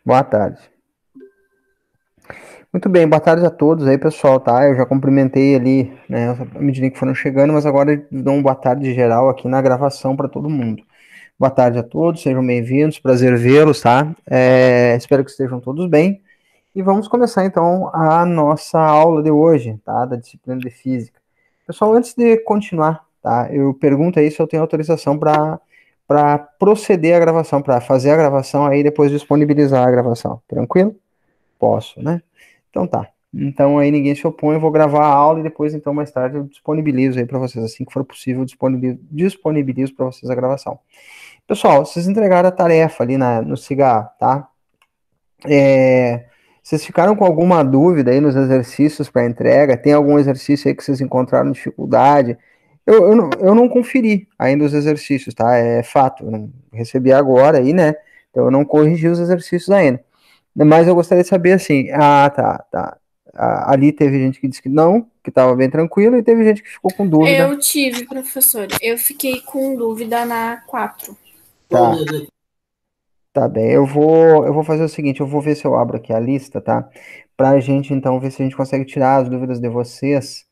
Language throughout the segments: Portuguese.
Boa tarde. Muito bem, boa tarde a todos aí, pessoal, tá? Eu já cumprimentei ali, né, à medida que foram chegando, mas agora eu dou uma boa tarde geral aqui na gravação para todo mundo. Boa tarde a todos, sejam bem-vindos, prazer vê-los, tá? Espero que estejam todos bem. E vamos começar então a nossa aula de hoje, tá? Da disciplina de física. Pessoal, antes de continuar, tá? Eu pergunto aí se eu tenho autorização para proceder à gravação, para fazer a gravação aí depois disponibilizar a gravação. Tranquilo? Posso, né? Então tá. Então aí ninguém se opõe, eu vou gravar a aula e depois então mais tarde eu disponibilizo aí para vocês, assim que for possível, disponibilizo para vocês a gravação. Pessoal, vocês entregaram a tarefa ali no CIGA, tá? Vocês ficaram com alguma dúvida aí nos exercícios para entrega? Tem algum exercício aí que vocês encontraram dificuldade? Eu não conferi ainda os exercícios, tá? É fato, eu não recebi agora aí, né? Então eu não corrigi os exercícios ainda. Mas eu gostaria de saber assim, tá. Ali teve gente que disse que não, que estava bem tranquilo, e teve gente que ficou com dúvida. Eu tive, professor. Eu fiquei com dúvida na 4. Tá, tá bem. Eu vou fazer o seguinte, eu vou ver se eu abro aqui a lista, tá? Pra gente, então, ver se a gente consegue tirar as dúvidas de vocês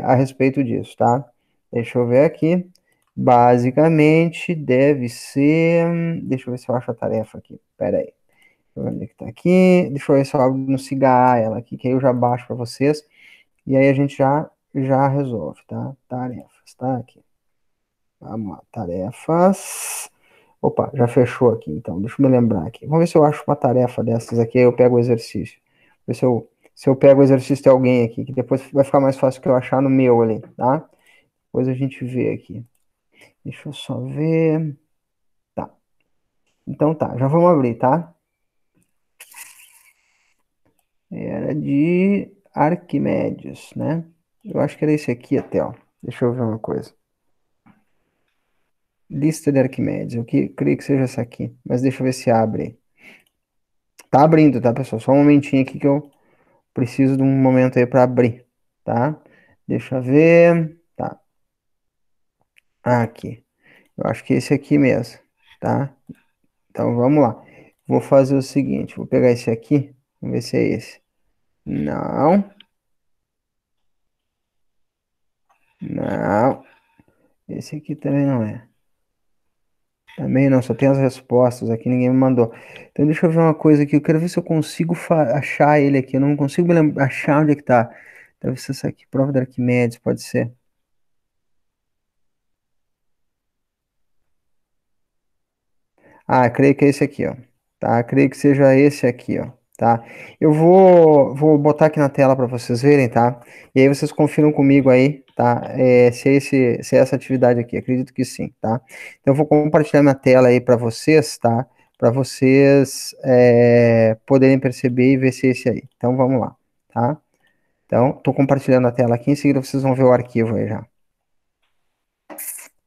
a respeito disso, tá? Deixa eu ver aqui. Basicamente, deve ser... Deixa eu ver se eu acho a tarefa aqui. Pera aí. Deixa eu ver onde é que tá aqui. Deixa eu ver se eu abro no Cigaa ela aqui, que aí eu já baixo para vocês. E aí a gente já resolve, tá? Tarefas, tá? Aqui. Vamos lá, tarefas. Opa, já fechou aqui, então. Deixa eu me lembrar aqui. Vamos ver se eu acho uma tarefa dessas aqui, aí eu pego o exercício. Ver se eu pego o exercício de alguém aqui, que depois vai ficar mais fácil que eu achar no meu ali, tá? Depois a gente vê aqui. Deixa eu só ver. Tá. Então tá, já vamos abrir, tá? Era de Arquimedes, né? Eu acho que era esse aqui até, ó. Deixa eu ver uma coisa. Lista de Arquimedes. Creio que seja essa aqui. Mas deixa eu ver se abre. Tá abrindo, tá, pessoal? Só um momentinho aqui que eu preciso de um momento aí para abrir, tá? Deixa eu ver. Tá. Aqui. Eu acho que é esse aqui mesmo, tá? Então vamos lá. Vou fazer o seguinte. Vou pegar esse aqui. Vamos ver se é esse. Não. Não. Esse aqui também não é. Também não, só tem as respostas aqui, ninguém me mandou. Então deixa eu ver uma coisa aqui, eu quero ver se eu consigo achar ele aqui, eu não consigo achar onde é que tá. Deve ser essa aqui, prova de Arquimedes, pode ser. Ah, creio que é esse aqui, ó. Tá, creio que seja esse aqui, ó. Tá. Eu vou botar aqui na tela para vocês verem, tá? E aí vocês confiram comigo aí, tá? Se é essa atividade aqui, acredito que sim, tá? Então eu vou compartilhar minha tela aí para vocês, tá? Para vocês poderem perceber e ver se é esse aí. Então vamos lá, tá? Então, tô compartilhando a tela aqui, em seguida vocês vão ver o arquivo aí já.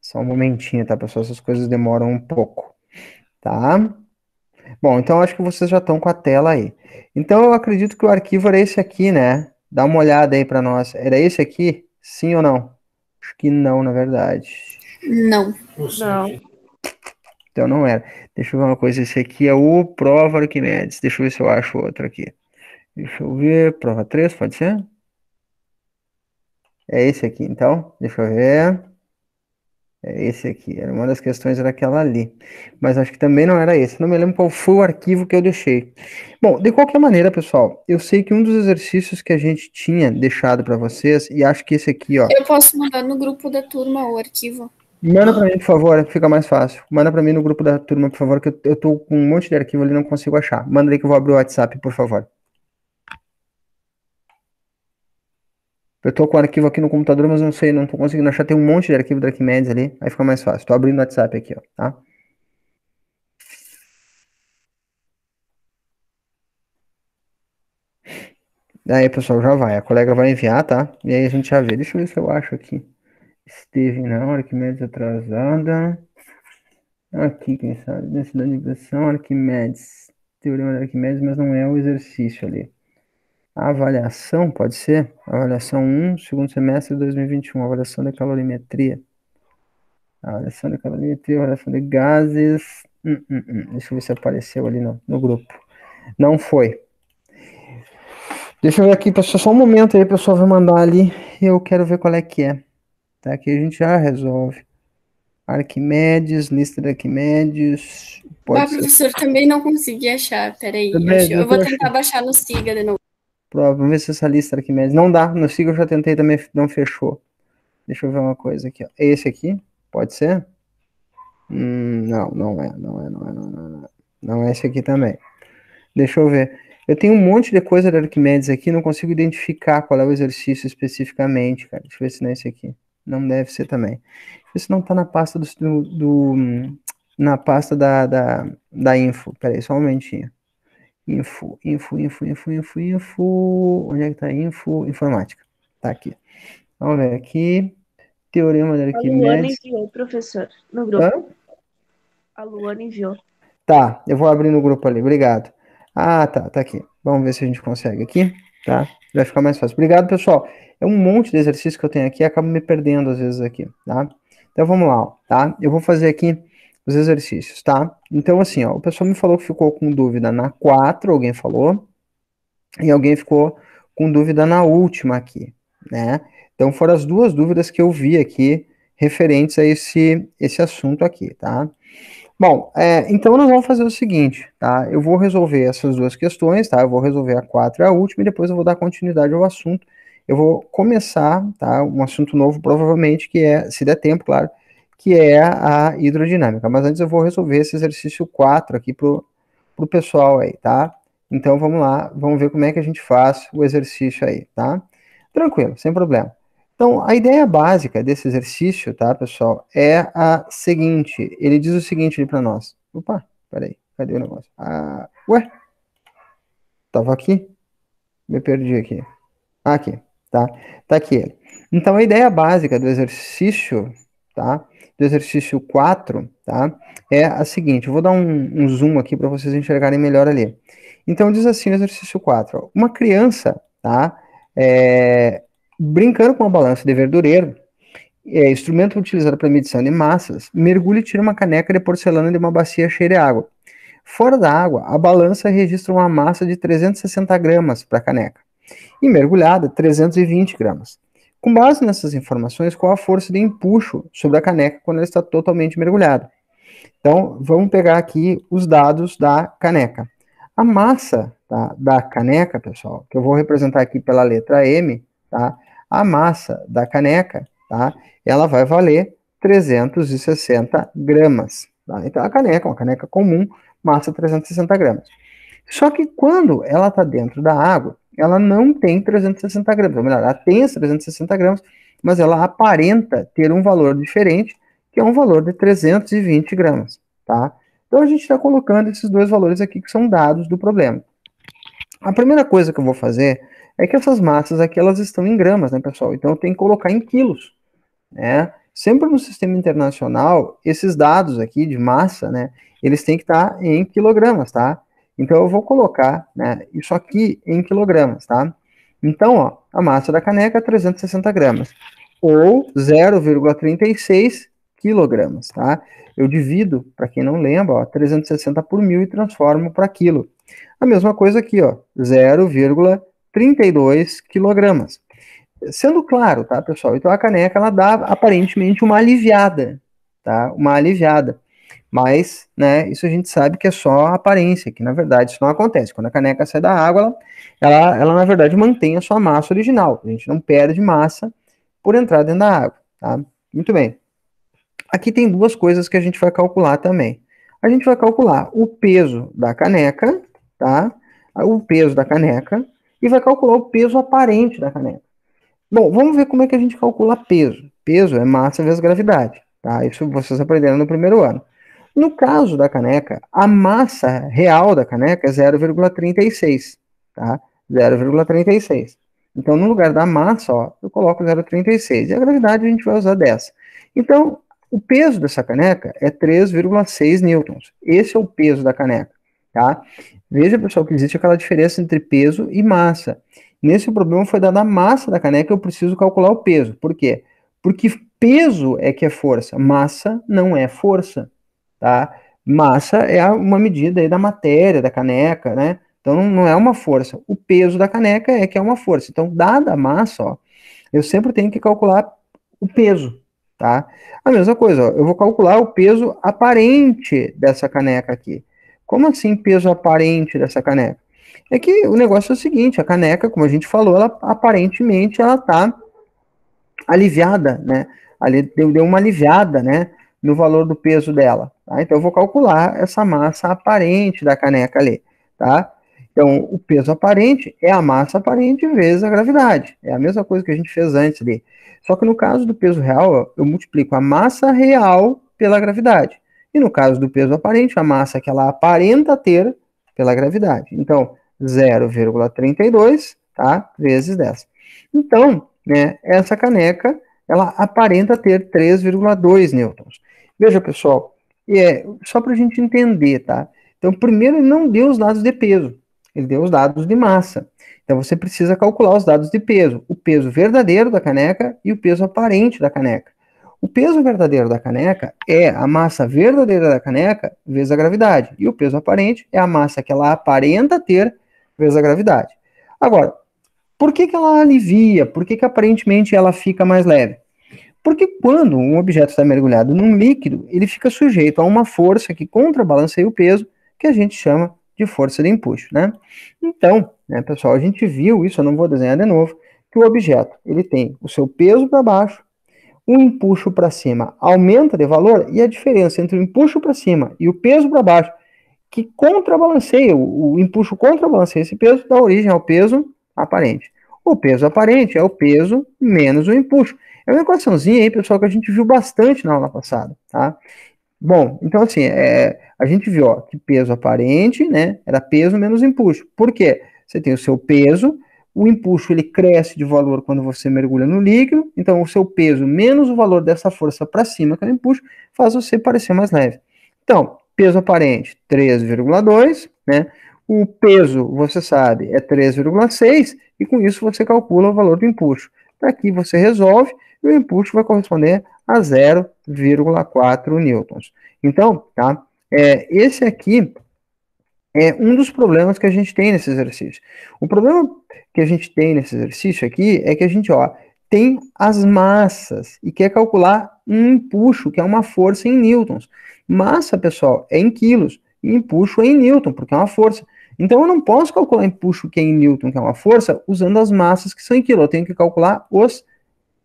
Só um momentinho, tá, pessoal? Essas coisas demoram um pouco, tá? Bom, então acho que vocês já estão com a tela aí. Então eu acredito que o arquivo era esse aqui, né? Dá uma olhada aí para nós. Era esse aqui? Sim ou não? Acho que não, na verdade. Não. Não. Então não era. Deixa eu ver uma coisa. Esse aqui é o Prova Arquimedes. Deixa eu ver se eu acho outro aqui. Deixa eu ver. Prova 3, pode ser? É esse aqui, então. Deixa eu ver. É esse aqui. Era uma das questões, era aquela ali. Mas acho que também não era esse. Não me lembro qual foi o arquivo que eu deixei. Bom, de qualquer maneira, pessoal, eu sei que um dos exercícios que a gente tinha deixado para vocês, e acho que esse aqui, ó. Eu posso mandar no grupo da turma o arquivo. Manda para mim, por favor, fica mais fácil. Manda para mim no grupo da turma, por favor, que eu tô com um monte de arquivo ali e não consigo achar. Manda aí que eu vou abrir o WhatsApp, por favor. Eu tô com o arquivo aqui no computador, mas não sei, não tô conseguindo achar. Tem um monte de arquivo do Arquimedes ali, aí fica mais fácil. Tô abrindo o WhatsApp aqui, ó, tá? Aí, pessoal, já vai. A colega vai enviar, tá? E aí a gente já vê. Deixa eu ver se eu acho aqui. Esteve não, Arquimedes atrasada. Aqui, quem sabe? Densidade de pressão, Arquimedes. Teorema de Arquimedes, mas não é o exercício ali. A avaliação, pode ser? Avaliação 1, segundo semestre de 2021. Avaliação de calorimetria. Avaliação de calorimetria, avaliação de gases. Deixa eu ver se apareceu ali no grupo. Não foi. Deixa eu ver aqui, pessoal, só um momento aí, o pessoal vai mandar ali e eu quero ver qual é que é. Tá, aqui a gente já resolve. Arquimedes, lista de Arquimedes, Bah, pode ser. professor, também não consegui achar. Peraí, Também, eu eu tô vou tentar achando. baixar no Siga de novo. Vamos ver se essa lista de Arquimedes. Não dá, no Siga eu já tentei também, não fechou. Deixa eu ver uma coisa aqui, ó. Esse aqui? Pode ser? Não, não. Não é esse aqui também. Deixa eu ver. Eu tenho um monte de coisa de Arquimedes aqui, não consigo identificar qual é o exercício especificamente, cara. Deixa eu ver se não é esse aqui. Não deve ser também. Deixa eu ver se não tá na pasta na pasta da info. Peraí, só um momentinho. Info. Onde é que tá info? Informática. Tá aqui. Vamos ver aqui. Teorema de A Luana Arquimedes. enviou, professor, no Hã? grupo. A Luana enviou. Tá, eu vou abrir no grupo ali, obrigado. Ah, tá aqui. Vamos ver se a gente consegue aqui, tá? Vai ficar mais fácil. Obrigado, pessoal. É um monte de exercício que eu tenho aqui, acabo me perdendo às vezes aqui, tá? Então vamos lá, ó, tá? Eu vou fazer aqui os exercícios, tá? Então assim, ó, o pessoal me falou que ficou com dúvida na 4, alguém falou, e alguém ficou com dúvida na última aqui, né? Então foram as duas dúvidas que eu vi aqui referentes a esse assunto aqui, tá? Bom, então nós vamos fazer o seguinte, tá? Eu vou resolver essas duas questões, tá? Eu vou resolver a 4 e a última, e depois eu vou dar continuidade ao assunto. Eu vou começar, tá? Um assunto novo, provavelmente, que é, se der tempo, claro, que é a hidrodinâmica. Mas antes eu vou resolver esse exercício 4 aqui pro pessoal aí, tá? Então vamos lá, vamos ver como é que a gente faz o exercício aí, tá? Tranquilo, sem problema. Então, a ideia básica desse exercício, tá, pessoal, é a seguinte. Ele diz o seguinte ali para nós. Opa, peraí, cadê o negócio? Ué, tava aqui? Me perdi aqui. Aqui, tá? Tá aqui ele. Então, a ideia básica do exercício, tá? Do exercício 4, tá? É a seguinte. Eu vou dar um zoom aqui para vocês enxergarem melhor ali. Então, diz assim o exercício 4. Ó, uma criança, tá? Brincando com uma balança de verdureiro, instrumento utilizado para medição de massas, mergulha e tira uma caneca de porcelana de uma bacia cheia de água. Fora da água, a balança registra uma massa de 360 gramas para a caneca e mergulhada 320 gramas. Com base nessas informações, qual a força de empuxo sobre a caneca quando ela está totalmente mergulhada? Então, vamos pegar aqui os dados da caneca. A massa, tá, da caneca, pessoal, que eu vou representar aqui pela letra M, tá? A massa da caneca, tá? Ela vai valer 360 gramas. Tá? Então, a caneca, uma caneca comum, massa 360 gramas. Só que quando ela está dentro da água, ela não tem 360 gramas. Ou melhor, ela tem as 360 gramas, mas ela aparenta ter um valor diferente, que é um valor de 320 gramas, tá? Então a gente está colocando esses dois valores aqui que são dados do problema. A primeira coisa que eu vou fazer é que essas massas aqui, elas estão em gramas, né, pessoal? Então eu tenho que colocar em quilos, né? Sempre no sistema internacional, esses dados aqui de massa, né, eles têm que estar em quilogramas, tá? Então eu vou colocar, né, isso aqui em quilogramas, tá? Então, ó, a massa da caneca é 360 gramas, ou 0,36 quilogramas, tá? Eu divido, para quem não lembra, ó, 360 por 1.000 e transformo para quilo. A mesma coisa aqui, ó, 0,32 quilogramas. Sendo claro, tá, pessoal? Então a caneca, ela dá aparentemente uma aliviada, tá? Uma aliviada. Mas, né, isso a gente sabe que é só aparência, que na verdade isso não acontece. Quando a caneca sai da água, ela na verdade mantém a sua massa original. A gente não perde massa por entrar dentro da água, tá? Muito bem. Aqui tem duas coisas que a gente vai calcular também. A gente vai calcular o peso da caneca, tá? O peso da caneca e vai calcular o peso aparente da caneca. Bom, vamos ver como é que a gente calcula peso. Peso é massa vezes gravidade, tá? Isso vocês aprenderam no primeiro ano. No caso da caneca, a massa real da caneca é 0,36, tá? 0,36. Então, no lugar da massa, ó, eu coloco 0,36. E a gravidade a gente vai usar 10. Então, o peso dessa caneca é 3,6 newtons. Esse é o peso da caneca, tá? Veja, pessoal, que existe aquela diferença entre peso e massa. Nesse problema foi dada a massa da caneca, eu preciso calcular o peso. Por quê? Porque peso é que é força, massa não é força, tá? Massa é uma medida aí da matéria, da caneca, né? Então não é uma força. O peso da caneca é que é uma força. Então, dada a massa, ó, eu sempre tenho que calcular o peso, tá? A mesma coisa, ó, eu vou calcular o peso aparente dessa caneca aqui. Como assim peso aparente dessa caneca? É que o negócio é o seguinte, a caneca, como a gente falou, ela aparentemente ela tá aliviada, né? Ali deu uma aliviada, né, no valor do peso dela, tá? Então eu vou calcular essa massa aparente da caneca ali, tá? Então o peso aparente é a massa aparente vezes a gravidade. É a mesma coisa que a gente fez antes ali. Só que no caso do peso real, eu multiplico a massa real pela gravidade. E no caso do peso aparente, a massa que ela aparenta ter pela gravidade. Então, 0,32, tá? Vezes 10. Então, né, essa caneca, ela aparenta ter 3,2 nêutrons. Veja, pessoal, só para a gente entender, tá? Então, primeiro, ele não deu os dados de peso, ele deu os dados de massa. Então, você precisa calcular os dados de peso, o peso verdadeiro da caneca e o peso aparente da caneca. O peso verdadeiro da caneca é a massa verdadeira da caneca vezes a gravidade, e o peso aparente é a massa que ela aparenta ter vezes a gravidade. Agora, por que ela alivia? Por que aparentemente ela fica mais leve? Porque quando um objeto está mergulhado num líquido, ele fica sujeito a uma força que contrabalanceia o peso, que a gente chama de força de empuxo, né? Então, né, pessoal, a gente viu isso, eu não vou desenhar de novo, que o objeto, ele tem o seu peso para baixo, o empuxo para cima aumenta de valor, e a diferença entre o empuxo para cima e o peso para baixo, que contrabalanceia, o empuxo contrabalanceia esse peso, dá origem ao peso aparente. O peso aparente é o peso menos o empuxo. É uma equaçãozinha aí, pessoal, que a gente viu bastante na aula passada, tá? Bom, então assim, a gente viu, ó, que peso aparente, né, era peso menos empuxo. Por quê? Você tem o seu peso, o empuxo ele cresce de valor quando você mergulha no líquido, então o seu peso menos o valor dessa força para cima, que é o empuxo, faz você parecer mais leve. Então, peso aparente 3,2, né? O peso, você sabe, é 3,6, e com isso você calcula o valor do empuxo. Daqui você resolve, e o empuxo vai corresponder a 0,4 newtons. Então, tá? Esse aqui é um dos problemas que a gente tem nesse exercício. O problema que a gente tem nesse exercício aqui é que a gente, ó, tem as massas e quer calcular um empuxo, que é uma força em newtons. Massa, pessoal, é em quilos, e empuxo é em newton, porque é uma força. Então, eu não posso calcular empuxo que é em newton, que é uma força, usando as massas que são em quilo. Eu tenho que calcular os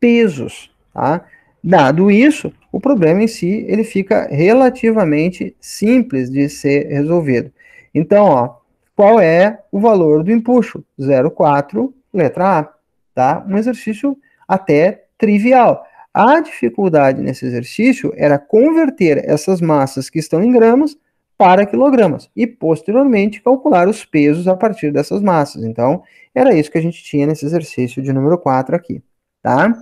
pesos, tá? Dado isso, o problema em si, ele fica relativamente simples de ser resolvido. Então, ó, qual é o valor do empuxo? 0,4, letra A, tá? Um exercício até trivial. A dificuldade nesse exercício era converter essas massas que estão em gramas para quilogramas e, posteriormente, calcular os pesos a partir dessas massas. Então, era isso que a gente tinha nesse exercício de número 4 aqui, tá?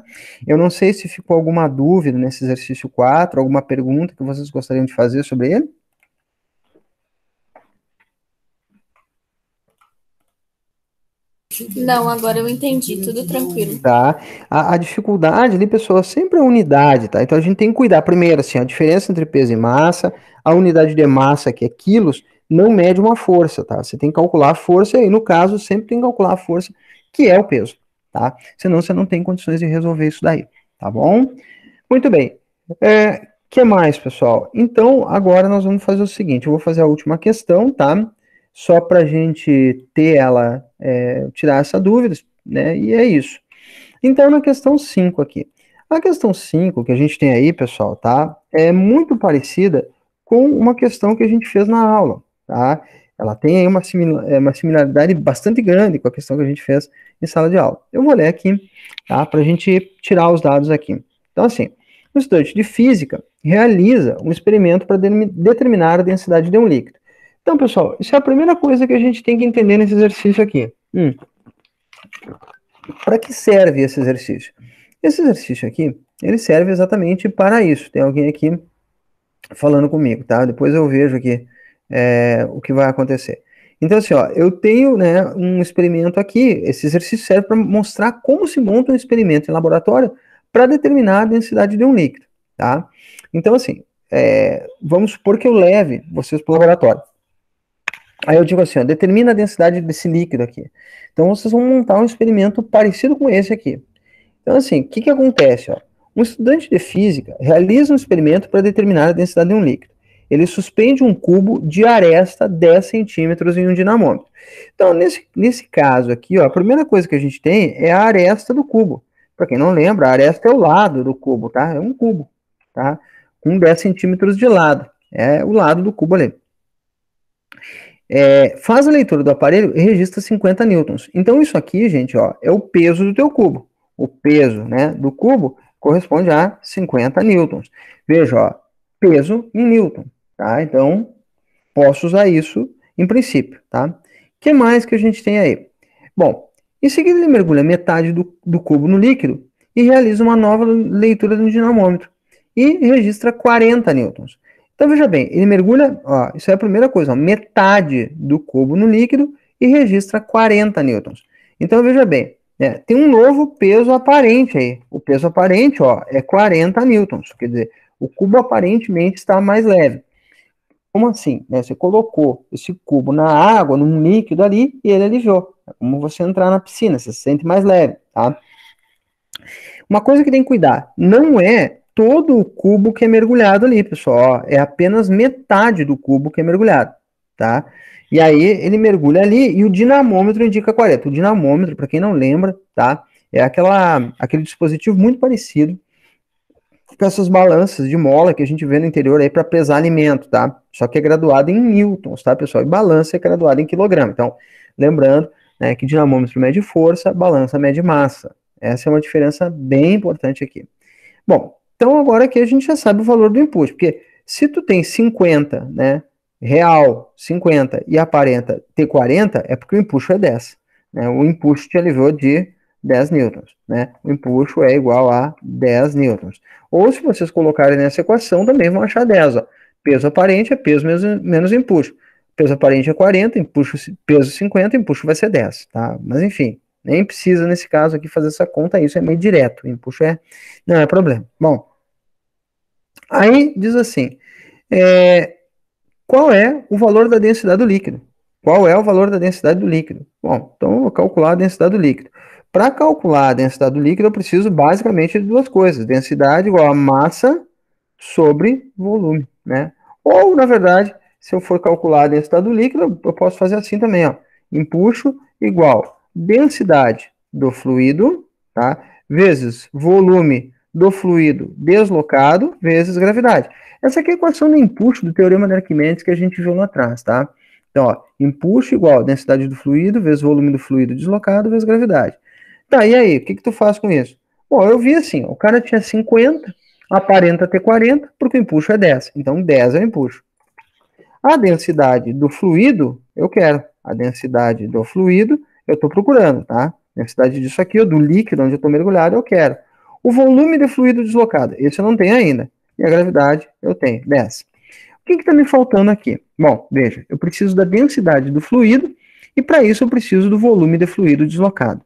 Eu não sei se ficou alguma dúvida nesse exercício 4, alguma pergunta que vocês gostariam de fazer sobre ele. Não, agora eu entendi, tudo tranquilo. Tá? A dificuldade ali, pessoal, sempre é a unidade, tá? Então a gente tem que cuidar, primeiro, assim, a diferença entre peso e massa, a unidade de massa, que é quilos, não mede uma força, tá? Você tem que calcular a força, e aí, no caso, sempre tem que calcular a força, que é o peso, tá? Senão você não tem condições de resolver isso daí, tá bom? Muito bem. Que mais, pessoal? Então, agora nós vamos fazer o seguinte, eu vou fazer a última questão, tá? Só para a gente ter ela, tirar essa dúvida, né? E é isso. Então, na questão 5 aqui. A questão 5 que a gente tem aí, pessoal, tá? É muito parecida com uma questão que a gente fez na aula, tá? Ela tem aí uma similaridade bastante grande com a questão que a gente fez em sala de aula. Eu vou ler aqui, tá? Para a gente tirar os dados aqui. Então, assim, o estudante de física realiza um experimento para determinar a densidade de um líquido. Então, pessoal, isso é a primeira coisa que a gente tem que entender nesse exercício aqui. Para que serve esse exercício? Esse exercício aqui, ele serve exatamente para isso. Tem alguém aqui falando comigo, tá? Depois eu vejo aqui o que vai acontecer. Então, assim, ó, eu tenho, né, um experimento aqui. Esse exercício serve para mostrar como se monta um experimento em laboratório para determinar a densidade de um líquido, tá? Então, assim, vamos supor que eu leve vocês para o laboratório. Aí eu digo assim, ó, determina a densidade desse líquido aqui. Então vocês vão montar um experimento parecido com esse aqui. Então assim, o que que acontece, ó? Um estudante de física realiza um experimento para determinar a densidade de um líquido. Ele suspende um cubo de aresta 10 centímetros em um dinamômetro. Então, nesse caso aqui, ó, a primeira coisa que a gente tem é a aresta do cubo. Para quem não lembra, a aresta é o lado do cubo, tá? É um cubo, tá? Com 10 centímetros de lado. É o lado do cubo ali. Faz a leitura do aparelho e registra 50 newtons. Então, isso aqui, gente, ó, é o peso do teu cubo. O peso, né, do cubo corresponde a 50 newtons. Veja, ó, peso em newton, tá? Então, posso usar isso em princípio, tá? O que mais que a gente tem aí? Bom, em seguida ele mergulha metade do cubo no líquido e realiza uma nova leitura do dinamômetro e registra 40 newtons. Então, veja bem, ele mergulha, ó, isso é a primeira coisa, ó, metade do cubo no líquido e registra 40 newtons. Então, veja bem, tem um novo peso aparente aí. O peso aparente, ó, é 40 newtons. Quer dizer, o cubo aparentemente está mais leve. Como assim? Você colocou esse cubo na água, num líquido ali, e ele aliviou. É como você entrar na piscina, você se sente mais leve, tá? Uma coisa que tem que cuidar, não é todo o cubo que é mergulhado ali, pessoal. Ó, é apenas metade do cubo que é mergulhado, tá? E aí ele mergulha ali e o dinamômetro indica 40. O dinamômetro, para quem não lembra, tá? É aquele dispositivo muito parecido com essas balanças de mola que a gente vê no interior aí para pesar alimento, tá? Só que é graduado em newtons, tá, pessoal? E balança é graduado em quilograma. Então, lembrando, né, que dinamômetro mede força, balança mede massa. Essa é uma diferença bem importante aqui. Bom, então agora aqui a gente já sabe o valor do input, porque se tu tem 50, né, real 50 e aparenta ter 40, é porque o empuxo é 10. Né? O empuxo te aliviou de 10 newtons. Né? O empuxo é igual a 10 newtons. Ou se vocês colocarem nessa equação, também vão achar 10. Ó. Peso aparente é peso menos empuxo. Peso aparente é 40, empuxo, peso 50, empuxo vai ser 10. Tá? Mas enfim, nem precisa nesse caso aqui fazer essa conta, isso é meio direto. O empuxo não é problema. Bom, aí diz assim, qual é o valor da densidade do líquido? Qual é o valor da densidade do líquido? Bom, então eu vou calcular a densidade do líquido. Para calcular a densidade do líquido, eu preciso basicamente de duas coisas. Densidade igual a massa sobre volume, né? Ou, na verdade, se eu for calcular a densidade do líquido, eu posso fazer assim também, ó. Empuxo igual densidade do fluido, tá? Vezes volume do fluido deslocado, vezes gravidade. Essa aqui é a equação do empuxo do teorema de Arquimedes que a gente viu lá atrás, tá? Então, ó, empuxo igual densidade do fluido vezes volume do fluido deslocado vezes gravidade. Tá, e aí, o que tu faz com isso? Bom, eu vi assim, ó, o cara tinha 50, aparenta ter 40, porque o empuxo é 10. Então, 10 é o empuxo. A densidade do fluido, eu quero. A densidade do fluido, eu estou procurando, tá? Densidade disso aqui, do líquido onde eu estou mergulhado, eu quero. O volume de fluido deslocado, esse eu não tenho ainda. E a gravidade, eu tenho, 10. O que está me faltando aqui? Bom, veja, eu preciso da densidade do fluido e para isso eu preciso do volume de fluido deslocado.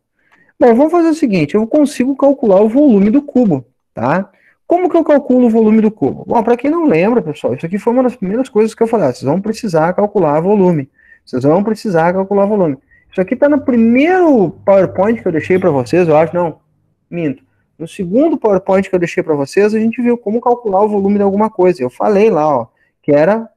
Bom, vamos fazer o seguinte, eu consigo calcular o volume do cubo, tá? Como que eu calculo o volume do cubo? Bom, para quem não lembra, pessoal, isso aqui foi uma das primeiras coisas que eu falei, vocês vão precisar calcular volume. Vocês vão precisar calcular volume. Isso aqui está no primeiro PowerPoint que eu deixei para vocês, eu acho, não, minto. No segundo PowerPoint que eu deixei para vocês, a gente viu como calcular o volume de alguma coisa. Eu falei lá, ó, que era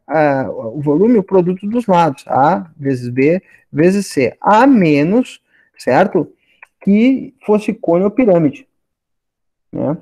o volume, o produto dos lados, A vezes B vezes C. A menos, certo? Que fosse cone ou pirâmide. Né?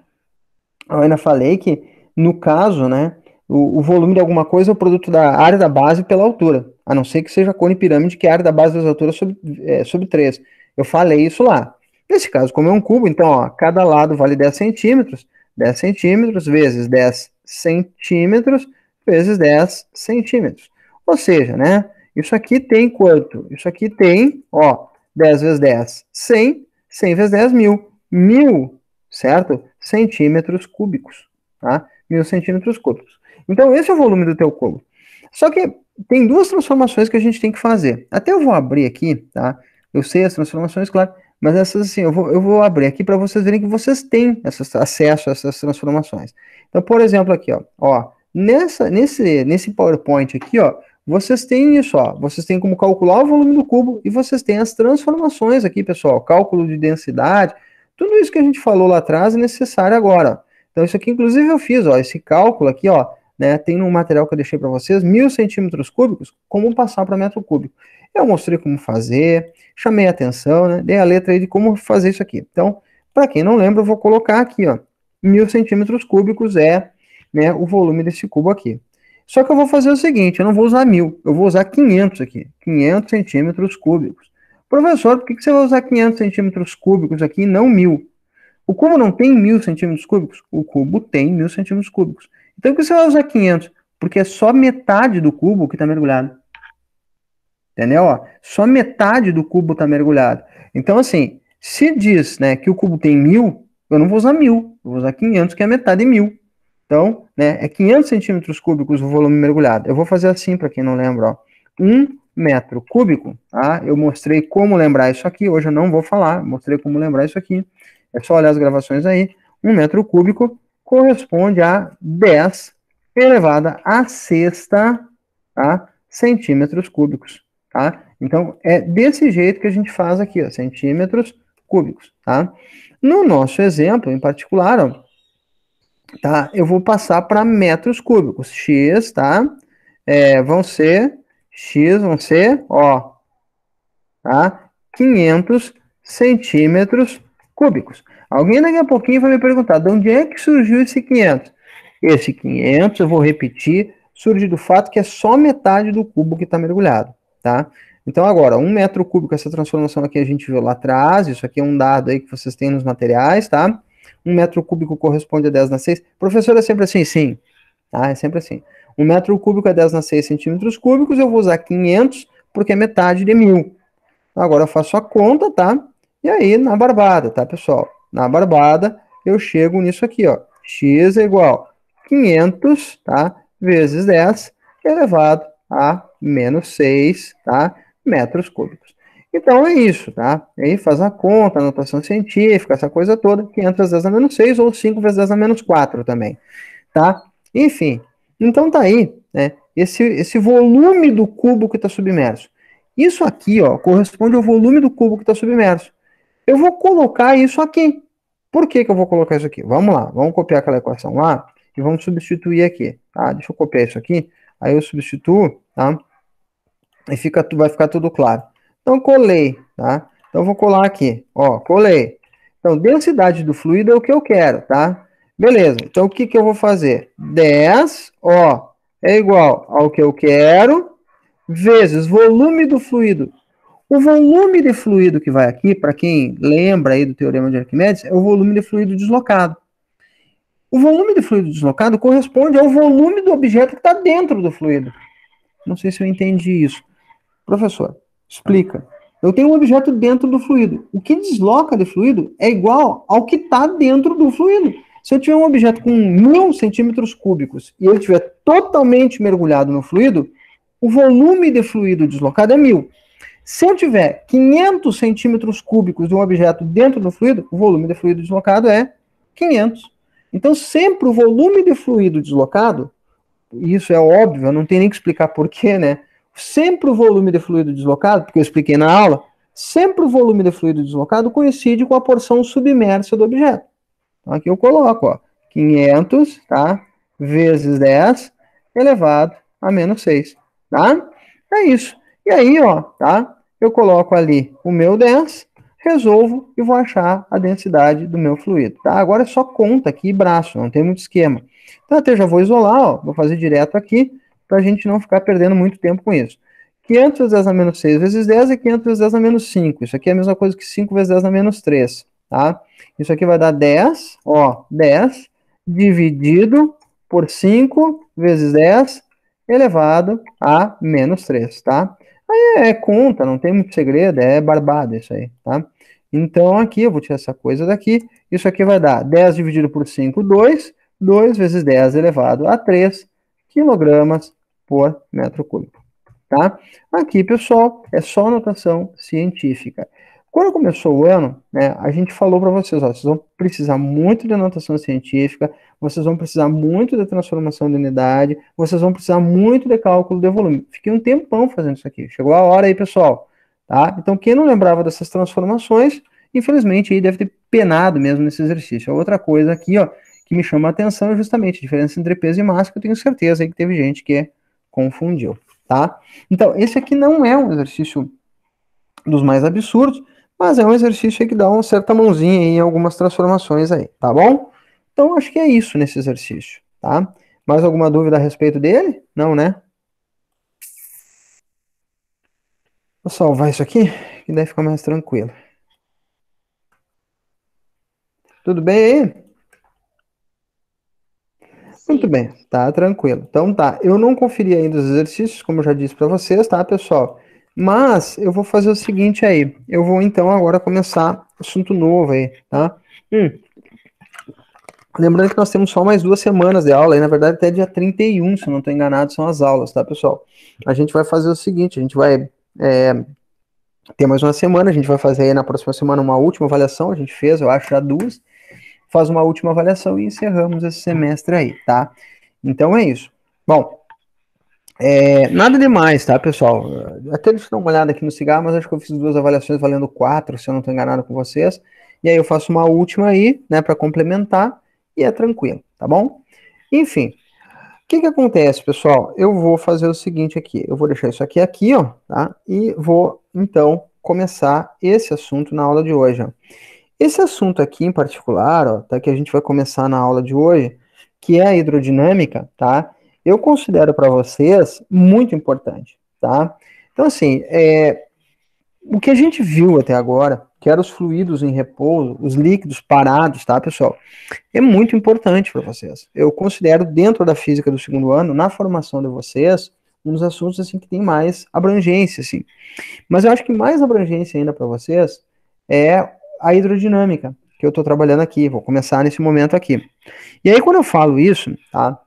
Eu ainda falei que, no caso, né, o volume de alguma coisa é o produto da área da base pela altura. A não ser que seja cone e pirâmide, que é a área da base das alturas sobre 3. Eu falei isso lá. Nesse caso, como é um cubo, então, ó, cada lado vale 10 centímetros. 10 centímetros vezes 10 centímetros vezes 10 centímetros. Ou seja, né, isso aqui tem quanto? Isso aqui tem, ó, 10 vezes 10, 100. 100 vezes 10, 1000. 1000, certo? Centímetros cúbicos, tá? 1000 centímetros cúbicos. Então, esse é o volume do teu cubo. Só que tem duas transformações que a gente tem que fazer. Até eu vou abrir aqui, tá? Eu sei as transformações, claro, mas essas assim, eu vou abrir aqui para vocês verem que vocês têm acesso a essas transformações. Então, por exemplo, aqui, ó, nesse PowerPoint aqui, ó, vocês têm isso, ó, vocês têm como calcular o volume do cubo e vocês têm as transformações aqui, pessoal, cálculo de densidade, tudo isso que a gente falou lá atrás é necessário agora. Então, isso aqui, inclusive, eu fiz, ó, esse cálculo aqui, ó, né, tem no material que eu deixei para vocês, 1.000 centímetros cúbicos, como passar para metro cúbico. Eu mostrei como fazer, chamei a atenção, né, dei a letra aí de como fazer isso aqui. Então, para quem não lembra, eu vou colocar aqui, ó, 1.000 centímetros cúbicos é, né, o volume desse cubo aqui. Só que eu vou fazer o seguinte, eu não vou usar 1.000, eu vou usar 500 aqui, 500 centímetros cúbicos. Professor, por que você vai usar 500 centímetros cúbicos aqui e não 1.000? O cubo não tem 1.000 centímetros cúbicos? O cubo tem 1.000 centímetros cúbicos. Então, por que você vai usar 500? Porque é só metade do cubo que está mergulhado. Entendeu? Ó, só metade do cubo está mergulhado. Então, assim, se diz, né, que o cubo tem 1.000, eu não vou usar 1.000, eu vou usar 500, que é metade de 1.000. Então, né, é 500 centímetros cúbicos o volume mergulhado. Eu vou fazer assim, para quem não lembra, ó. 1 metro cúbico, tá? Eu mostrei como lembrar isso aqui, hoje eu não vou falar, mostrei como lembrar isso aqui. É só olhar as gravações aí. 1 metro cúbico corresponde a 10 elevado à sexta, tá? Centímetros cúbicos, tá? Então, é desse jeito que a gente faz aqui, ó, centímetros cúbicos, tá? No nosso exemplo, em particular, ó, tá? Eu vou passar para metros cúbicos. X, tá? Vão ser, ó, tá? 500 centímetros cúbicos. Alguém daqui a pouquinho vai me perguntar, de onde é que surgiu esse 500? Esse 500, eu vou repetir, surge do fato que é só metade do cubo que está mergulhado, tá? Então, agora, 1 metro cúbico, essa transformação aqui a gente viu lá atrás, isso aqui é um dado aí que vocês têm nos materiais, tá? 1 metro cúbico corresponde a 10 na 6. Professor, é sempre assim? Sim. Tá? É sempre assim. 1 metro cúbico é 10 na 6 centímetros cúbicos, eu vou usar 500, porque é metade de 1.000. Agora eu faço a conta, tá? E aí, na barbada, tá, pessoal? Na barbada, eu chego nisso aqui, ó. X é igual a 500, tá? Vezes 10 elevado a menos 6, tá? Metros cúbicos. Então é isso, tá? Aí faz a conta, a notação científica, essa coisa toda, 500 vezes 10 na menos 6 ou 5 vezes 10 na menos 4 também, tá? Enfim, então tá aí, né? Esse volume do cubo que está submerso. Isso aqui, ó, corresponde ao volume do cubo que está submerso. Eu vou colocar isso aqui. Por que que eu vou colocar isso aqui? Vamos lá, vamos copiar aquela equação lá e vamos substituir aqui, tá? Deixa eu copiar isso aqui, aí eu substituo, tá? E vai ficar tudo claro. Então, colei, tá? Então, eu vou colar aqui, ó, colei. Então, densidade do fluido é o que eu quero, tá? Beleza, então o que que eu vou fazer? 10, ó, é igual ao que eu quero, vezes volume do fluido. O volume de fluido que vai aqui, para quem lembra aí do teorema de Arquimedes, é o volume de fluido deslocado. O volume de fluido deslocado corresponde ao volume do objeto que está dentro do fluido. Não sei se eu entendi isso. Professor, explica. Eu tenho um objeto dentro do fluido. O que desloca de fluido é igual ao que está dentro do fluido. Se eu tiver um objeto com 1.000 centímetros cúbicos e ele estiver totalmente mergulhado no fluido, o volume de fluido deslocado é 1.000. Se eu tiver 500 centímetros cúbicos de um objeto dentro do fluido, o volume de fluido deslocado é 500. Então, sempre o volume de fluido deslocado, isso é óbvio, eu não tenho nem que explicar porquê, né? Sempre o volume de fluido deslocado, porque eu expliquei na aula, sempre o volume de fluido deslocado coincide com a porção submersa do objeto. Então, aqui eu coloco, ó, 500, tá? Vezes 10 elevado a menos 6, tá? É isso. E aí, ó, tá? Eu coloco ali o meu 10, resolvo e vou achar a densidade do meu fluido, tá? Agora é só conta aqui e braço, não tem muito esquema. Então, até já vou isolar, ó, vou fazer direto aqui, para a gente não ficar perdendo muito tempo com isso. 500 vezes 10 na menos 6 vezes 10 é 500 vezes 10 na menos 5. Isso aqui é a mesma coisa que 5 vezes 10 na menos 3, tá? Isso aqui vai dar 10, ó, 10 dividido por 5 vezes 10 elevado a menos 3, tá? Aí é conta, não tem muito segredo, é barbada isso aí, tá? Então aqui eu vou tirar essa coisa daqui, isso aqui vai dar 10 dividido por 5, 2, 2 vezes 10 elevado a 3 quilogramas por metro cúbico, tá? Aqui, pessoal, é só notação científica. Quando começou o ano, né, a gente falou para vocês, ó, vocês vão precisar muito de anotação científica, vocês vão precisar muito de transformação de unidade, vocês vão precisar muito de cálculo de volume. Fiquei um tempão fazendo isso aqui. Chegou a hora aí, pessoal, tá? Então, quem não lembrava dessas transformações, infelizmente, aí deve ter penado mesmo nesse exercício. Outra coisa aqui, ó, que me chama a atenção é justamente a diferença entre peso e massa, que eu tenho certeza aí que teve gente que confundiu, tá? Então, esse aqui não é um exercício dos mais absurdos, mas é um exercício aí que dá uma certa mãozinha em algumas transformações aí, tá bom? Então, acho que é isso nesse exercício, tá? Mais alguma dúvida a respeito dele? Não, né? Vou salvar isso aqui, que daí fica mais tranquilo. Tudo bem aí? Muito Sim. bem, tá tranquilo. Então tá, eu não conferi ainda os exercícios, como eu já disse para vocês, tá, pessoal? Mas eu vou fazer o seguinte aí, eu vou então agora começar assunto novo aí, tá? Lembrando que nós temos só mais 2 semanas de aula, e na verdade até dia 31, se eu não estou enganado, são as aulas, tá, pessoal? A gente vai fazer o seguinte, a gente vai ter mais uma semana, a gente vai fazer aí na próxima semana uma última avaliação, a gente fez, eu acho, já 2, faz uma última avaliação e encerramos esse semestre aí, tá? Então é isso. Bom, nada demais, tá, pessoal? Até deixa eu dar uma olhada aqui no cigarro, mas acho que eu fiz 2 avaliações valendo 4, se eu não estou enganado com vocês. E aí eu faço uma última aí, né, para complementar, e é tranquilo, tá bom? Enfim, o que que acontece, pessoal? Eu vou fazer o seguinte aqui, eu vou deixar isso aqui, ó, tá? E vou, então, começar esse assunto na aula de hoje, ó. Esse assunto aqui em particular, ó, tá, que a gente vai começar na aula de hoje, que é a hidrodinâmica, tá? Eu considero para vocês muito importante, tá? Então, assim, o que a gente viu até agora, que eram os fluidos em repouso, os líquidos parados, tá, pessoal? É muito importante para vocês. Eu considero, dentro da física do segundo ano, na formação de vocês, um dos assuntos, assim, que tem mais abrangência, assim. Mas eu acho que mais abrangência ainda para vocês é a hidrodinâmica, que eu estou trabalhando aqui, vou começar nesse momento aqui. E aí, quando eu falo isso, tá?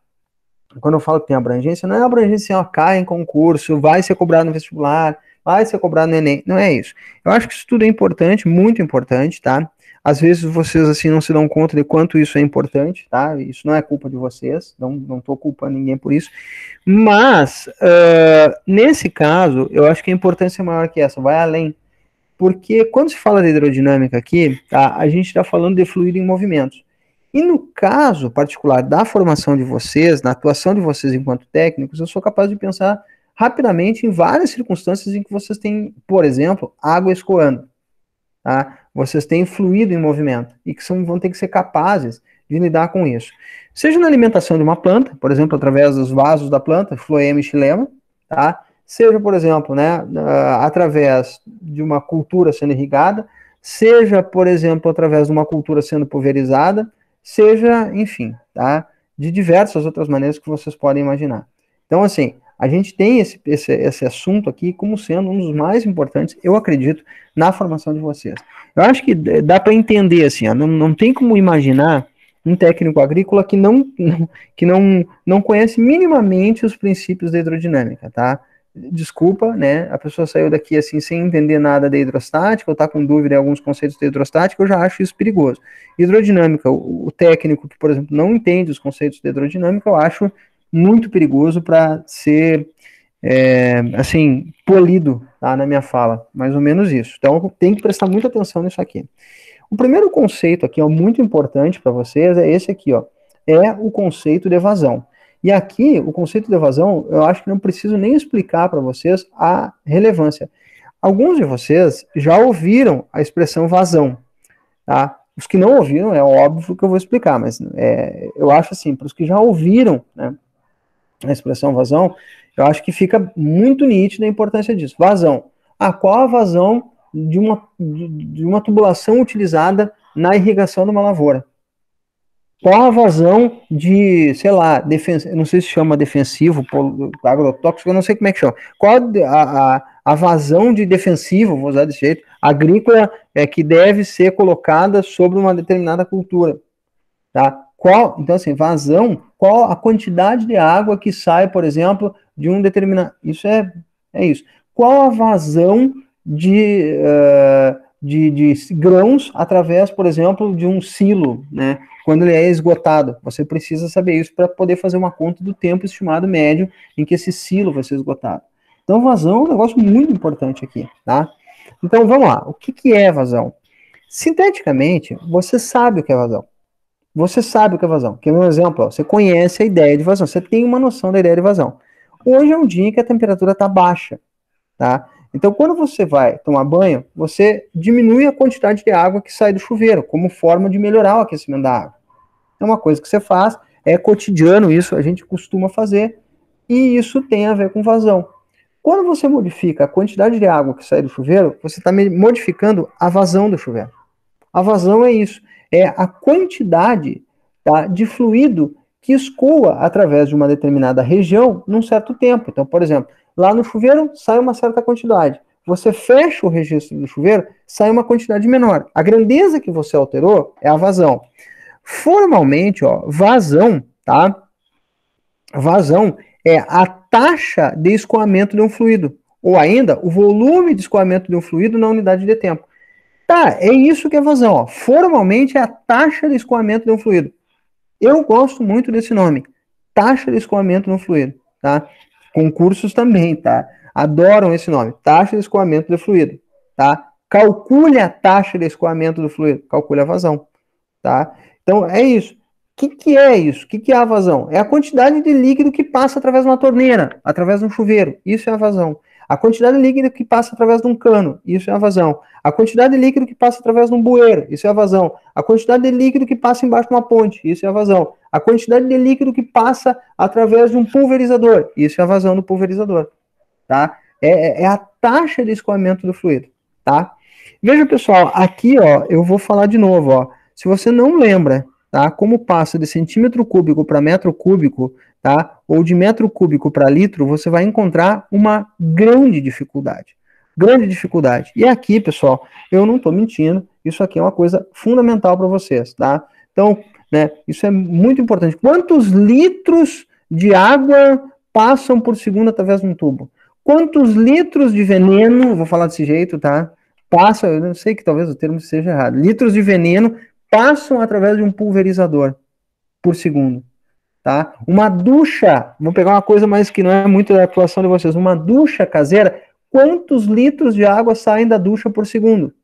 Quando eu falo que tem abrangência, não é abrangência, ó, cai em concurso, vai ser cobrado no vestibular, vai ser cobrado no Enem, não é isso. Eu acho que isso tudo é importante, muito importante, tá? Às vezes vocês, assim, não se dão conta de quanto isso é importante, tá? Isso não é culpa de vocês, não tô culpando ninguém por isso, mas, nesse caso, eu acho que a importância é maior que essa, vai além. Porque quando se fala de hidrodinâmica aqui, tá, a gente está falando de fluido em movimento. E no caso particular da formação de vocês, na atuação de vocês enquanto técnicos, eu sou capaz de pensar rapidamente em várias circunstâncias em que vocês têm, por exemplo, água escoando, tá? Vocês têm fluido em movimento e que vão ter que ser capazes de lidar com isso. Seja na alimentação de uma planta, por exemplo, através dos vasos da planta, floema e xilema, tá? Seja, por exemplo, né, através de uma cultura sendo irrigada, seja, por exemplo, através de uma cultura sendo pulverizada, seja, enfim, tá? De diversas outras maneiras que vocês podem imaginar. Então, assim, a gente tem esse assunto aqui como sendo um dos mais importantes, eu acredito, na formação de vocês. Eu acho que dá para entender, assim, ó, não tem como imaginar um técnico agrícola que não conhece minimamente os princípios da hidrodinâmica, tá? Desculpa, né? A pessoa saiu daqui assim sem entender nada da hidrostática, ou está com dúvida em alguns conceitos da hidrostática, eu já acho isso perigoso. Hidrodinâmica, o técnico que, por exemplo, não entende os conceitos da hidrodinâmica, eu acho muito perigoso para ser, assim, polido, tá, na minha fala, mais ou menos isso. Então, tem que prestar muita atenção nisso aqui. O primeiro conceito aqui, ó, muito importante para vocês, é esse aqui, ó, é o conceito de evasão. E aqui, o conceito de evasão, eu acho que não preciso nem explicar para vocês a relevância. Alguns de vocês já ouviram a expressão vazão, tá? Os que não ouviram, é óbvio que eu vou explicar, mas eu acho assim, para os que já ouviram, né, a expressão vazão, eu acho que fica muito nítida a importância disso. Vazão. Qual a vazão de uma tubulação utilizada na irrigação de uma lavoura? Qual a vazão de, sei lá, não sei se chama defensivo, agrotóxico, eu não sei como é que chama. Qual a vazão de defensivo, vou usar desse jeito, agrícola, que deve ser colocada sobre uma determinada cultura? Tá? Então, assim, vazão, qual a quantidade de água que sai, por exemplo, de um determinado. Isso é isso. Qual a vazão de grãos através, por exemplo, de um silo, né? Quando ele é esgotado. Você precisa saber isso para poder fazer uma conta do tempo estimado médio em que esse silo vai ser esgotado. Então, vazão é um negócio muito importante aqui, tá? Então, vamos lá. O que é vazão? Sinteticamente, você sabe o que é vazão. Você sabe o que é vazão. Quer ver um exemplo? Ó, você conhece a ideia de vazão. Você tem uma noção da ideia de vazão. Hoje é um dia em que a temperatura está baixa, tá? Então, quando você vai tomar banho, você diminui a quantidade de água que sai do chuveiro, como forma de melhorar o aquecimento da água. É uma coisa que você faz, é cotidiano isso, a gente costuma fazer, e isso tem a ver com vazão. Quando você modifica a quantidade de água que sai do chuveiro, você está modificando a vazão do chuveiro. A vazão é isso, é a quantidade, tá, de fluido que escoa através de uma determinada região num certo tempo. Então, por exemplo, lá no chuveiro sai uma certa quantidade. Você fecha o registro do chuveiro, sai uma quantidade menor. A grandeza que você alterou é a vazão. Formalmente, ó, vazão, tá? Vazão é a taxa de escoamento de um fluido, ou ainda o volume de escoamento de um fluido na unidade de tempo. Tá, é isso que é vazão, ó. Formalmente é a taxa de escoamento de um fluido. Eu gosto muito desse nome, taxa de escoamento de um fluido, tá? Concursos também, tá? Adoram esse nome, taxa de escoamento do fluido, tá? Calcule a taxa de escoamento do fluido, calcule a vazão, tá? Então, é isso. Que é isso? O que é a vazão? É a quantidade de líquido que passa através de uma torneira, através de um chuveiro. Isso é a vazão. A quantidade de líquido que passa através de um cano. Isso é a vazão. A quantidade de líquido que passa através de um bueiro. Isso é a vazão. A quantidade de líquido que passa embaixo de uma ponte. Isso é a vazão. A quantidade de líquido que passa através de um pulverizador. Isso é a vazão do pulverizador. Tá? É a taxa de escoamento do fluido. Tá? Veja, pessoal, aqui ó, eu vou falar de novo. Ó. Se você não lembra, tá, como passa de centímetro cúbico para metro cúbico, tá, ou de metro cúbico para litro, você vai encontrar uma grande dificuldade. Grande dificuldade. E aqui, pessoal, eu não estou mentindo, isso aqui é uma coisa fundamental para vocês, tá? Então, né, isso é muito importante. Quantos litros de água passam por segundo através de um tubo? Quantos litros de veneno, vou falar desse jeito, tá? Passa, eu não sei que talvez o termo seja errado, litros de veneno passam através de um pulverizador por segundo, tá? Uma ducha, vou pegar uma coisa mais que não é muito da atuação de vocês, uma ducha caseira, quantos litros de água saem da ducha por segundo?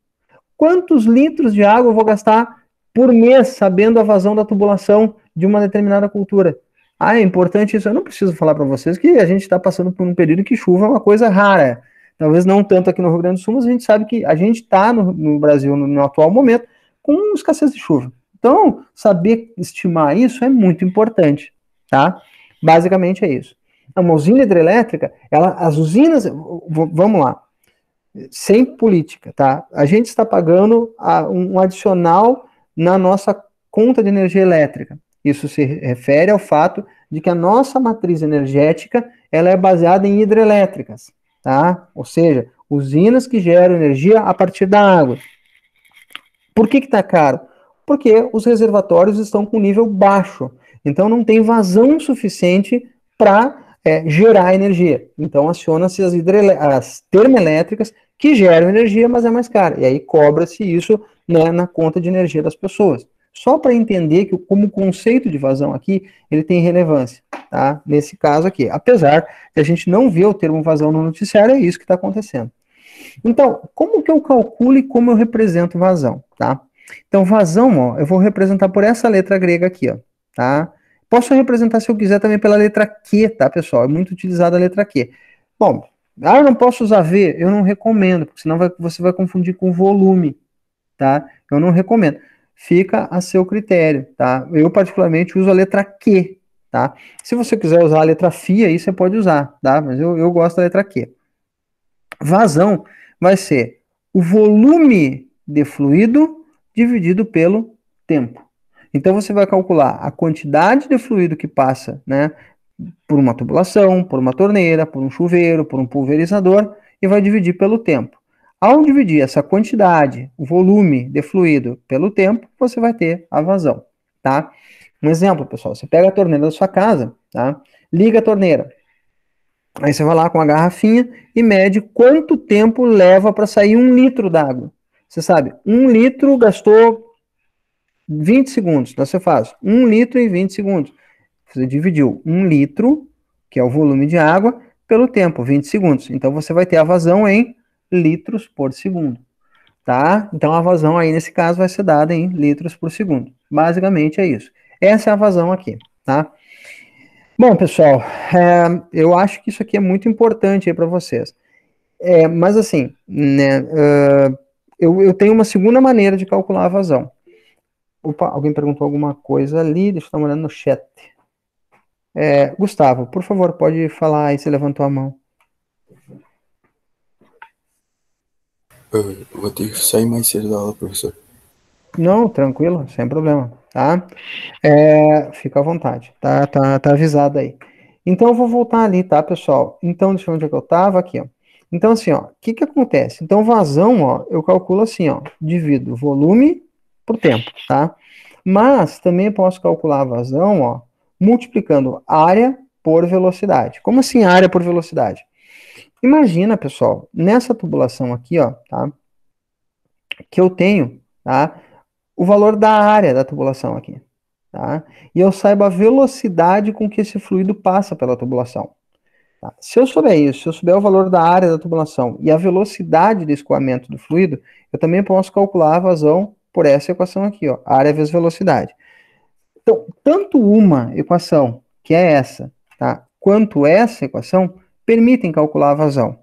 Quantos litros de água eu vou gastar por mês sabendo a vazão da tubulação de uma determinada cultura? Ah, é importante isso. Eu não preciso falar para vocês que a gente está passando por um período que chuva é uma coisa rara. Talvez não tanto aqui no Rio Grande do Sul, mas a gente sabe que a gente está no Brasil, no atual momento, com escassez de chuva. Então, saber estimar isso é muito importante, tá? Basicamente é isso. Uma usina hidrelétrica, as usinas, vamos lá, sem política, tá? A gente está pagando um adicional na nossa conta de energia elétrica. Isso se refere ao fato de que a nossa matriz energética ela é baseada em hidrelétricas, tá? Ou seja, usinas que geram energia a partir da água. Por que está caro? Porque os reservatórios estão com nível baixo. Então não tem vazão suficiente para gerar energia. Então aciona-se as termoelétricas que geram energia, mas é mais caro. E aí cobra-se isso, né, na conta de energia das pessoas. Só para entender que como conceito de vazão aqui, ele tem relevância, tá? Nesse caso aqui. Apesar de a gente não ver o termo vazão no noticiário, é isso que está acontecendo. Então, como que eu calculo e como eu represento vazão, tá? Então, vazão, ó, eu vou representar por essa letra grega aqui, ó, tá? Posso representar, se eu quiser, também pela letra Q, tá, pessoal? É muito utilizada a letra Q. Bom, eu não posso usar V? Eu não recomendo, porque senão você vai confundir com volume, tá? Eu não recomendo. Fica a seu critério, tá? Eu, particularmente, uso a letra Q, tá? Se você quiser usar a letra FI, aí você pode usar, tá? Mas eu gosto da letra Q. Vazão vai ser o volume de fluido dividido pelo tempo. Então você vai calcular a quantidade de fluido que passa, né, por uma tubulação, por uma torneira, por um chuveiro, por um pulverizador e vai dividir pelo tempo. Ao dividir essa quantidade, o volume de fluido pelo tempo, você vai ter a vazão, tá? Um exemplo, pessoal, você pega a torneira da sua casa, tá? Liga a torneira. Aí você vai lá com a garrafinha e mede quanto tempo leva para sair 1 litro d'água. Você sabe, 1 litro gastou 20 segundos. Então você faz 1 litro em 20 segundos. Você dividiu 1 litro, que é o volume de água, pelo tempo, 20 segundos. Então você vai ter a vazão em litros por segundo. Tá? Então a vazão aí nesse caso vai ser dada em litros por segundo. Basicamente é isso. Essa é a vazão aqui, tá? Bom, pessoal, eu acho que isso aqui é muito importante aí para vocês. Mas assim, né, eu tenho uma segunda maneira de calcular a vazão. Opa, alguém perguntou alguma coisa ali, deixa eu dar uma olhada no chat. Gustavo, por favor, pode falar aí, você levantou a mão. Eu vou ter que sair mais cedo da aula, professor. Não, tranquilo, sem problema, tá? Fica à vontade, tá avisado aí. Então eu vou voltar ali, tá, pessoal? Então, deixa eu ver onde é que eu tava, aqui, ó. Então, assim, ó, o que que acontece? Então, vazão, ó, eu calculo assim, ó, divido volume por tempo, tá? Mas também posso calcular a vazão, ó, multiplicando área por velocidade. Como assim área por velocidade? Imagina, pessoal, nessa tubulação aqui, ó, tá? Que eu tenho, tá? O valor da área da tubulação aqui, tá? E eu saiba a velocidade com que esse fluido passa pela tubulação. Tá? Se eu souber isso, se eu souber o valor da área da tubulação e a velocidade de escoamento do fluido, eu também posso calcular a vazão por essa equação aqui, ó, área vezes velocidade. Então, tanto uma equação, que é essa, tá, quanto essa equação, permitem calcular a vazão.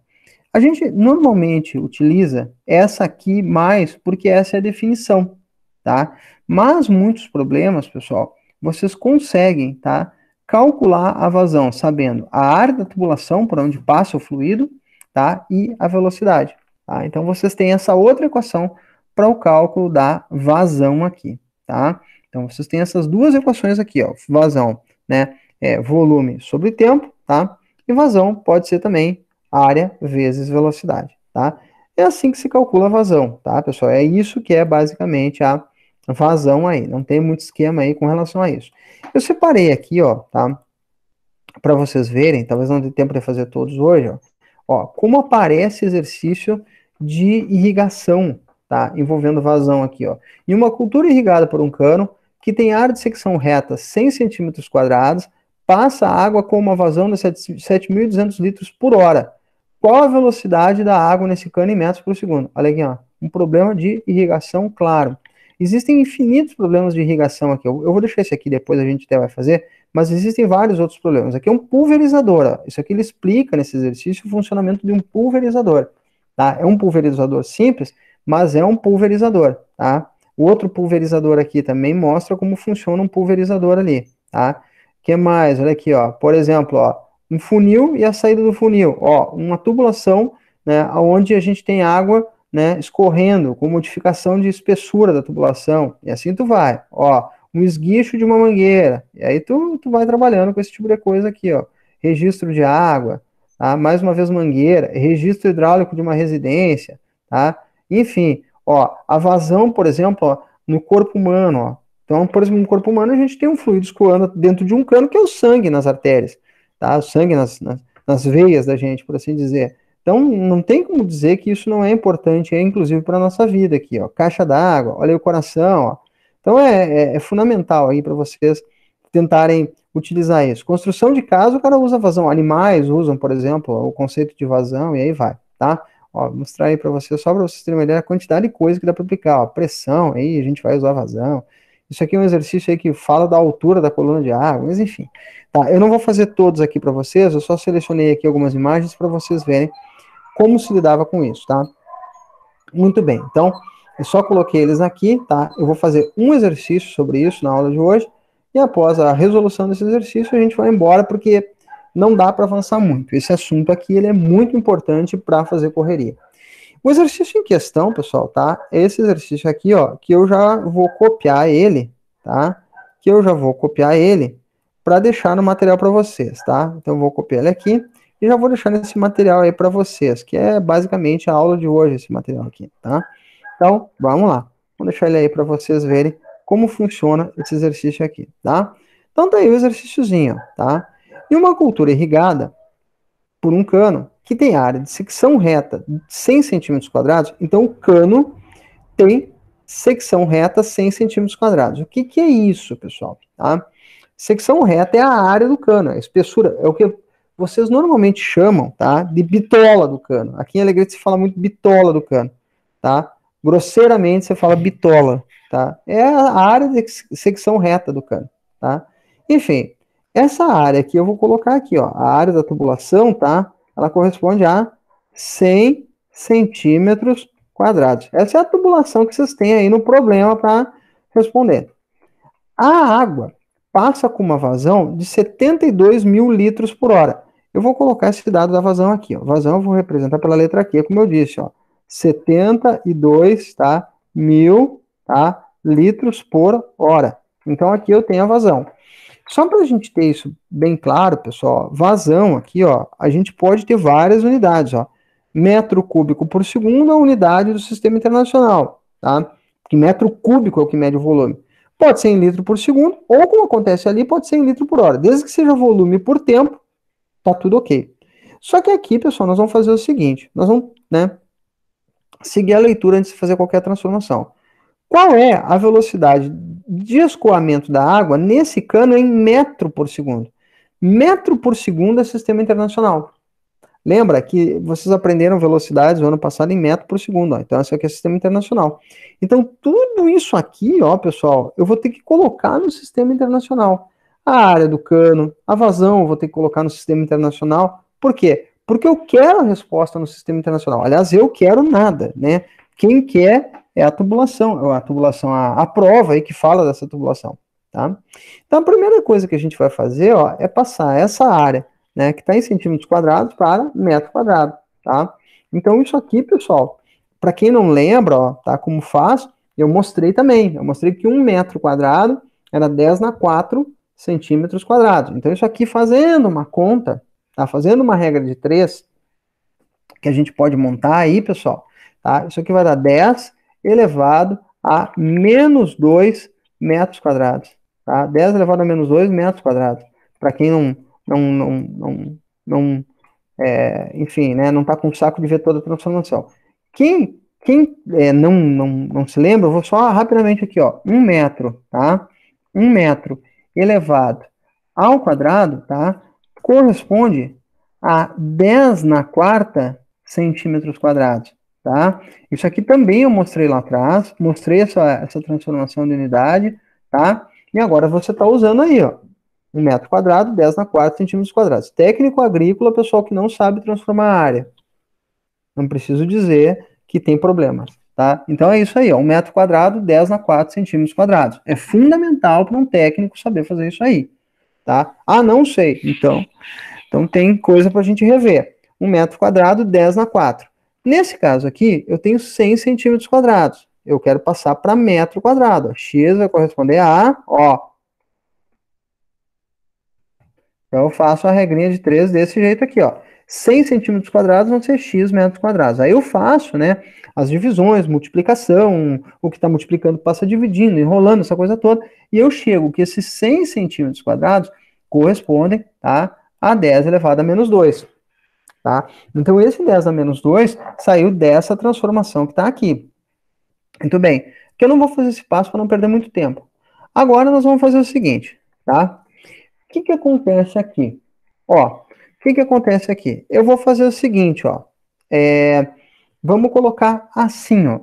A gente normalmente utiliza essa aqui mais porque essa é a definição, tá? Mas muitos problemas, pessoal, vocês conseguem, tá, calcular a vazão sabendo a área da tubulação por onde passa o fluido, tá, e a velocidade, tá? Então vocês têm essa outra equação para o cálculo da vazão aqui, tá? Então vocês têm essas duas equações aqui, ó, vazão, né, volume sobre tempo, tá? E vazão pode ser também área vezes velocidade, tá? É assim que se calcula a vazão, tá, pessoal? É isso que é basicamente a vazão aí. Não tem muito esquema aí com relação a isso. Eu separei aqui, ó, tá? Para vocês verem, talvez não dê tempo de fazer todos hoje, ó. Ó, como aparece exercício de irrigação, tá? Envolvendo vazão aqui, ó. Em uma cultura irrigada por um cano que tem área de secção reta 100 centímetros quadrados, passa água com uma vazão de 7.200 litros por hora. Qual a velocidade da água nesse cano em metros por segundo? Olha aqui, ó. Um problema de irrigação, claro. Existem infinitos problemas de irrigação aqui. Eu vou deixar esse aqui, depois a gente até vai fazer, mas existem vários outros problemas. Aqui é um pulverizador, ó. Isso aqui ele explica nesse exercício o funcionamento de um pulverizador, tá? É um pulverizador simples, mas é um pulverizador, tá? O outro pulverizador aqui também mostra como funciona um pulverizador ali, tá? O que mais? Olha aqui, ó. Por exemplo, ó, um funil e a saída do funil. Ó, uma tubulação, né, onde a gente tem água, né, escorrendo com modificação de espessura da tubulação. E assim tu vai. Ó, um esguicho de uma mangueira. E aí tu vai trabalhando com esse tipo de coisa aqui, ó. Registro de água, tá? Mais uma vez mangueira, registro hidráulico de uma residência, tá? Enfim, ó, a vazão, por exemplo, ó, no corpo humano, ó. Então, por exemplo, no corpo humano a gente tem um fluido escoando dentro de um cano que é o sangue nas artérias, tá? O sangue nas veias da gente, por assim dizer. Então, não tem como dizer que isso não é importante, inclusive para a nossa vida aqui, ó. Caixa d'água, olha aí o coração, ó. Então, é fundamental aí para vocês tentarem utilizar isso. Construção de casa, o cara usa vazão. Animais usam, por exemplo, o conceito de vazão, e aí vai, tá? Ó, vou mostrar aí para vocês, só para vocês terem uma ideia da quantidade de coisa que dá para aplicar, ó. Pressão, aí a gente vai usar vazão. Isso aqui é um exercício aí que fala da altura da coluna de água, mas enfim. Tá, eu não vou fazer todos aqui para vocês, eu só selecionei aqui algumas imagens para vocês verem como se lidava com isso, tá? Muito bem, então, eu só coloquei eles aqui, tá? Eu vou fazer um exercício sobre isso na aula de hoje, e após a resolução desse exercício, a gente vai embora, porque não dá para avançar muito. Esse assunto aqui, ele é muito importante para fazer correria. O exercício em questão, pessoal, tá? Esse exercício aqui, ó, que eu já vou copiar ele, tá? Que eu já vou copiar ele para deixar no material para vocês, tá? Então, eu vou copiar ele aqui e já vou deixar nesse material aí para vocês, que é basicamente a aula de hoje, esse material aqui, tá? Então, vamos lá. Vou deixar ele aí para vocês verem como funciona esse exercício aqui, tá? Então, tá aí o exercíciozinho, tá? Em uma cultura irrigada por um cano que tem área de secção reta de 100 centímetros quadrados, então o cano tem secção reta 100 centímetros quadrados. O que é isso, pessoal? Tá? Secção reta é a área do cano, a espessura, é o que vocês normalmente chamam, tá, de bitola do cano. Aqui em Alegrete se fala muito bitola do cano, tá? Grosseiramente você fala bitola, tá? É a área de secção reta do cano, tá? Enfim, essa área aqui eu vou colocar aqui, ó, a área da tubulação, tá? Ela corresponde a 100 centímetros quadrados. Essa é a tubulação que vocês têm aí no problema para responder. A água passa com uma vazão de 72 mil litros por hora. Eu vou colocar esse dado da vazão aqui. Ó. Vazão eu vou representar pela letra Q, como eu disse. Ó. 72 tá, mil tá, litros por hora. Então aqui eu tenho a vazão. Só para a gente ter isso bem claro, pessoal, vazão aqui, ó, a gente pode ter várias unidades. Ó. Metro cúbico por segundo é a unidade do sistema internacional. Tá? Que metro cúbico é o que mede o volume. Pode ser em litro por segundo, ou como acontece ali, pode ser em litro por hora. Desde que seja volume por tempo, tá tudo ok. Só que aqui, pessoal, nós vamos fazer o seguinte, nós vamos, né, seguir a leitura antes de fazer qualquer transformação. Qual é a velocidade de escoamento da água nesse cano em metro por segundo? Metro por segundo é sistema internacional. Lembra que vocês aprenderam velocidades no ano passado em metro por segundo, ó. Então esse aqui é o sistema internacional. Então tudo isso aqui, ó, pessoal, eu vou ter que colocar no sistema internacional. A área do cano, a vazão eu vou ter que colocar no sistema internacional. Por quê? Porque eu quero a resposta no sistema internacional. Aliás, eu quero nada, né? Quem quer é a tubulação, a prova aí que fala dessa tubulação, tá? Então a primeira coisa que a gente vai fazer, ó, é passar essa área, né, que está em centímetros quadrados para metro quadrado, tá? Então isso aqui, pessoal, para quem não lembra, ó, tá, como faz, eu mostrei também, eu mostrei que 1 metro quadrado era 10 na 4 centímetros quadrados. Então isso aqui fazendo uma conta, tá, fazendo uma regra de 3, que a gente pode montar aí, pessoal, tá? Isso aqui vai dar 10 elevado a menos 2 metros quadrados, tá? 10 elevado a menos 2 metros quadrados. Para quem enfim, né, não está com o saco de ver toda a transformação. Quem não se lembra, eu vou só rapidamente aqui, ó, 1 metro, tá? 1 metro elevado ao quadrado, tá? Corresponde a 10 na quarta centímetros quadrados, tá? Isso aqui também eu mostrei lá atrás, mostrei essa transformação de unidade, tá? E agora você está usando aí, ó, 1 metro quadrado, 10 na quarta centímetros quadrados. Técnico agrícola, pessoal que não sabe transformar a área. Não preciso dizer que tem problemas, tá? Então é isso aí, ó, 1 metro quadrado, 10 na 4 centímetros quadrados. É fundamental para um técnico saber fazer isso aí, tá? Ah, não sei. Então tem coisa para a gente rever. 1 metro quadrado, 10 na 4. Nesse caso aqui, eu tenho 100 centímetros quadrados. Eu quero passar para metro quadrado. X vai corresponder a, ó, então eu faço a regrinha de 3 desse jeito aqui, ó. 100 centímetros quadrados vão ser x metros quadrados. Aí eu faço, né, as divisões, multiplicação, o que está multiplicando passa dividindo, enrolando, essa coisa toda, e eu chego que esses 100 centímetros quadrados correspondem, tá, a 10 elevado a menos 2, tá? Então esse 10 a menos 2 saiu dessa transformação que está aqui. Muito bem, que eu não vou fazer esse passo para não perder muito tempo. Agora nós vamos fazer o seguinte, tá? O que acontece aqui? Ó, o que acontece aqui? Eu vou fazer o seguinte, ó. Vamos colocar assim, ó.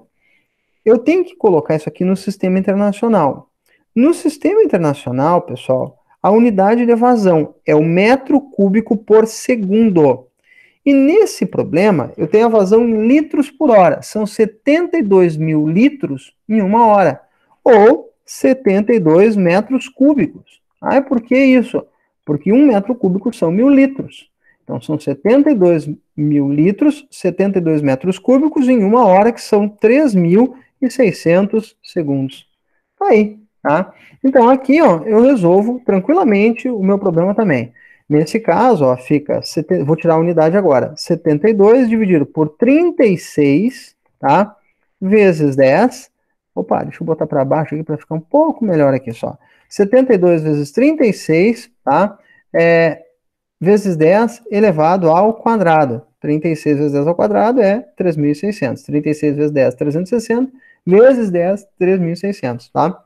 Eu tenho que colocar isso aqui no sistema internacional. No sistema internacional, pessoal, a unidade de vazão é o metro cúbico por segundo. E nesse problema, eu tenho a vazão em litros por hora. São 72 mil litros em 1 hora. Ou 72 metros cúbicos. Ah, por que isso? Porque 1 metro cúbico são 1.000 litros. Então, são 72 mil litros, 72 metros cúbicos em 1 hora, que são 3.600 segundos. Tá aí, tá? Então, aqui, ó, eu resolvo tranquilamente o meu problema também. Nesse caso, ó, fica, vou tirar a unidade agora, 72 dividido por 36, tá? Vezes 10. Opa, deixa eu botar para baixo aqui para ficar um pouco melhor aqui só. 72 vezes 36, tá? Vezes 10 elevado ao quadrado. 36 vezes 10 ao quadrado é 3.600. 36 vezes 10, 360. vezes 10, 3.600, tá?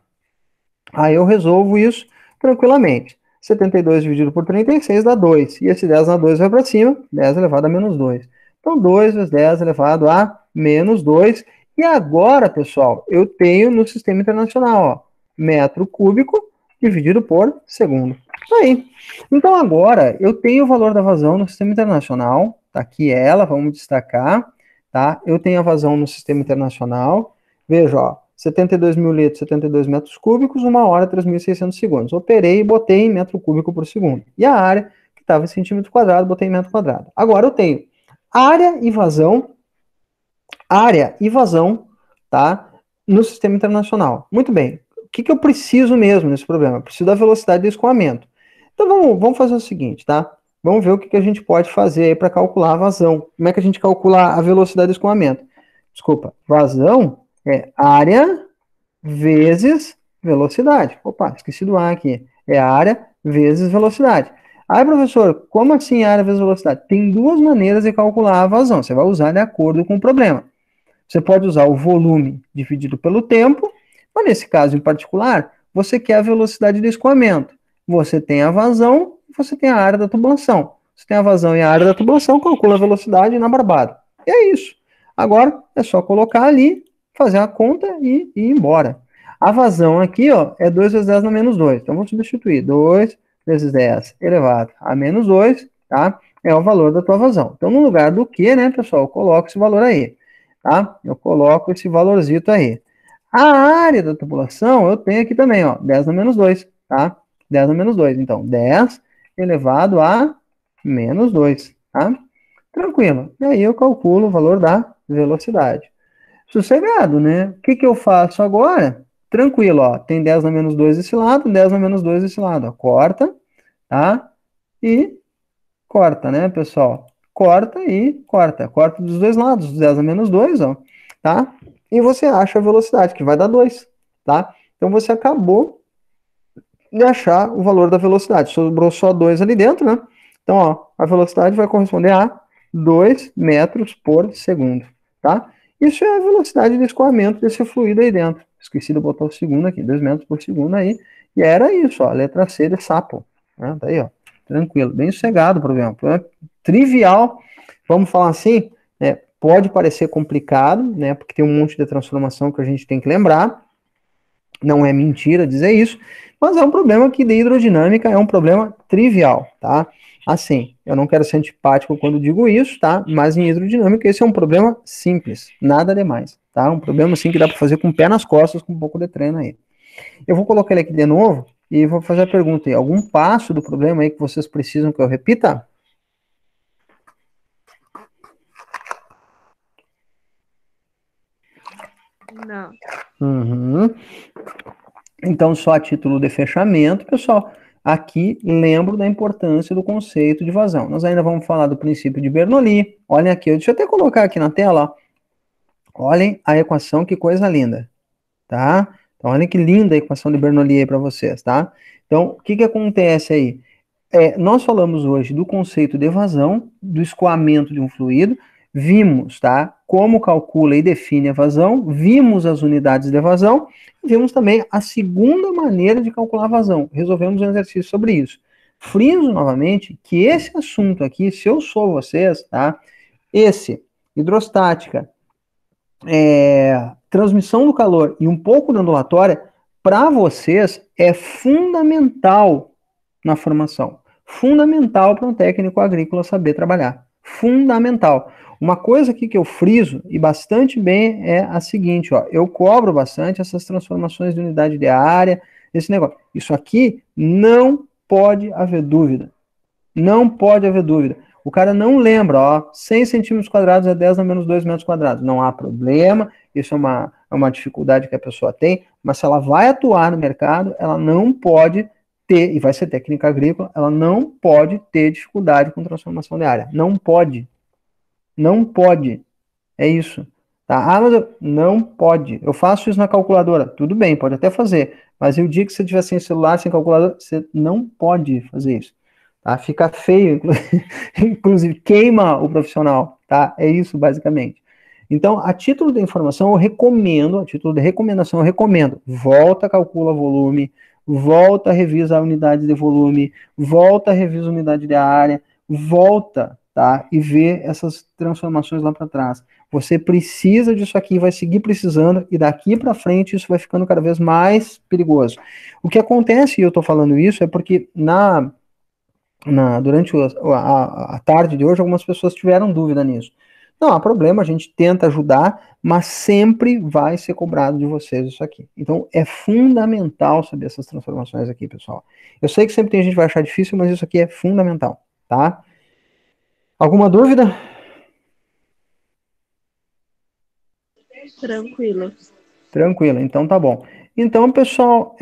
Aí eu resolvo isso tranquilamente. 72 dividido por 36 dá 2. E esse 10 na 2 vai para cima, 10 elevado a menos 2. Então, 2 vezes 10 elevado a menos 2. E agora, pessoal, eu tenho no sistema internacional, ó, metro cúbico dividido por segundo. Aí. Então, agora, eu tenho o valor da vazão no sistema internacional. Tá aqui ela, vamos destacar. Tá? Eu tenho a vazão no sistema internacional. Veja, ó, 72 mil litros, 72 metros cúbicos, 1 hora, 3.600 segundos. Operei e botei em metro cúbico por segundo. E a área, que estava em centímetro quadrado, botei em metro quadrado. Agora eu tenho área e vazão, tá? No sistema internacional. Muito bem. O que eu preciso mesmo nesse problema? Eu preciso da velocidade de escoamento. Então vamos fazer o seguinte, tá? Vamos ver o que a gente pode fazer aí para calcular a vazão. Como é que a gente calcula a velocidade de escoamento? Desculpa, vazão é área vezes velocidade. Opa, esqueci do A aqui. É área vezes velocidade. Aí, professor, como assim área vezes velocidade? Tem duas maneiras de calcular a vazão. Você vai usar de acordo com o problema. Você pode usar o volume dividido pelo tempo, mas nesse caso em particular, você quer a velocidade de escoamento. Você tem a vazão, você tem a área da tubulação. Você tem a vazão e a área da tubulação, calcula a velocidade na barbada. E é isso. Agora, é só colocar ali, fazer a conta e ir embora. A vazão aqui, ó, é 2 vezes 10 na menos 2. Então, vamos substituir. 2 vezes 10 elevado a menos 2, tá? É o valor da tua vazão. Então, no lugar do que, né, pessoal, eu coloco esse valor aí, tá? Eu coloco esse valorzito aí. A área da tubulação, eu tenho aqui também, ó, 10 na menos 2, tá? 10 na menos 2. Então, 10 elevado a menos 2, tá? Tranquilo. E aí eu calculo o valor da velocidade. Sossegado, né? O que eu faço agora? Tranquilo, ó. Tem 10 na menos 2 desse lado, 10 na menos 2 desse lado, ó. Corta, tá? E corta, né, pessoal? Corta e corta. Corta dos dois lados, 10 a menos 2, ó. Tá? E você acha a velocidade, que vai dar 2, tá? Então você acabou de achar o valor da velocidade. Sobrou só 2 ali dentro, né? Então, ó, a velocidade vai corresponder a 2 metros por segundo, tá? Isso é a velocidade de escoamento desse fluido aí dentro. Esqueci de botar o segundo aqui, 2 metros por segundo aí. E era isso, ó, letra C de sapo. Né? Tá aí, ó. Tranquilo, bem sossegado o problema. Problema trivial, vamos falar assim, né? Pode parecer complicado, né? Porque tem um monte de transformação que a gente tem que lembrar. Não é mentira dizer isso, mas é um problema que de hidrodinâmica é um problema trivial, tá? Assim, eu não quero ser antipático quando digo isso, tá? Mas em hidrodinâmica esse é um problema simples, nada demais, tá? Um problema assim que dá para fazer com o pé nas costas, com um pouco de treino aí. Eu vou colocar ele aqui de novo e vou fazer a pergunta aí. Algum passo do problema aí que vocês precisam que eu repita? Não. Uhum. Então, só a título de fechamento, pessoal, aqui lembro da importância do conceito de vazão. Nós ainda vamos falar do princípio de Bernoulli. Olhem aqui, deixa eu até colocar aqui na tela, ó. Olhem a equação, que coisa linda, tá? Então, olhem que linda a equação de Bernoulli aí para vocês, tá? Então, o que acontece aí? Nós falamos hoje do conceito de vazão, do escoamento de um fluido, vimos, tá, como calcula e define a vazão, vimos as unidades de vazão, vimos também a segunda maneira de calcular a vazão, resolvemos um exercício sobre isso. Friso novamente que esse assunto aqui, se eu sou vocês, tá, esse, hidrostática, transmissão do calor e um pouco de ondulatória, para vocês é fundamental na formação. Fundamental para um técnico agrícola saber trabalhar. Fundamental. Uma coisa aqui que eu friso, e bastante bem, é a seguinte, ó, eu cobro bastante essas transformações de unidade de área, esse negócio. Isso aqui não pode haver dúvida. Não pode haver dúvida. O cara não lembra, ó, 100 centímetros quadrados é 10 a menos 2 metros quadrados. Não há problema, isso é uma dificuldade que a pessoa tem, mas se ela vai atuar no mercado, ela não pode ter, e vai ser técnica agrícola, ela não pode ter dificuldade com transformação de área. Não pode. Não pode. É isso. Tá? Ah, mas não pode. Eu faço isso na calculadora. Tudo bem, pode até fazer. Mas o dia que você tiver sem celular, sem calculadora, você não pode fazer isso. Tá? Fica feio, inclusive queima o profissional. Tá? É isso, basicamente. Então, a título de informação, eu recomendo, a título de recomendação, eu recomendo, volta, calcula volume, volta, revisa a unidade de volume, volta, revisa a unidade de área, volta, tá? E vê essas transformações lá para trás. Você precisa disso aqui, vai seguir precisando, e daqui para frente isso vai ficando cada vez mais perigoso. O que acontece, e eu estou falando isso, é porque durante a tarde de hoje, algumas pessoas tiveram dúvida nisso. Não há problema, a gente tenta ajudar, mas sempre vai ser cobrado de vocês isso aqui. Então, é fundamental saber essas transformações aqui, pessoal. Eu sei que sempre tem gente que vai achar difícil, mas isso aqui é fundamental, tá? Alguma dúvida? Tranquilo. Tranquilo, então tá bom. Então, pessoal,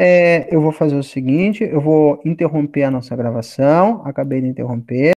eu vou fazer o seguinte, eu vou interromper a nossa gravação, acabei de interromper.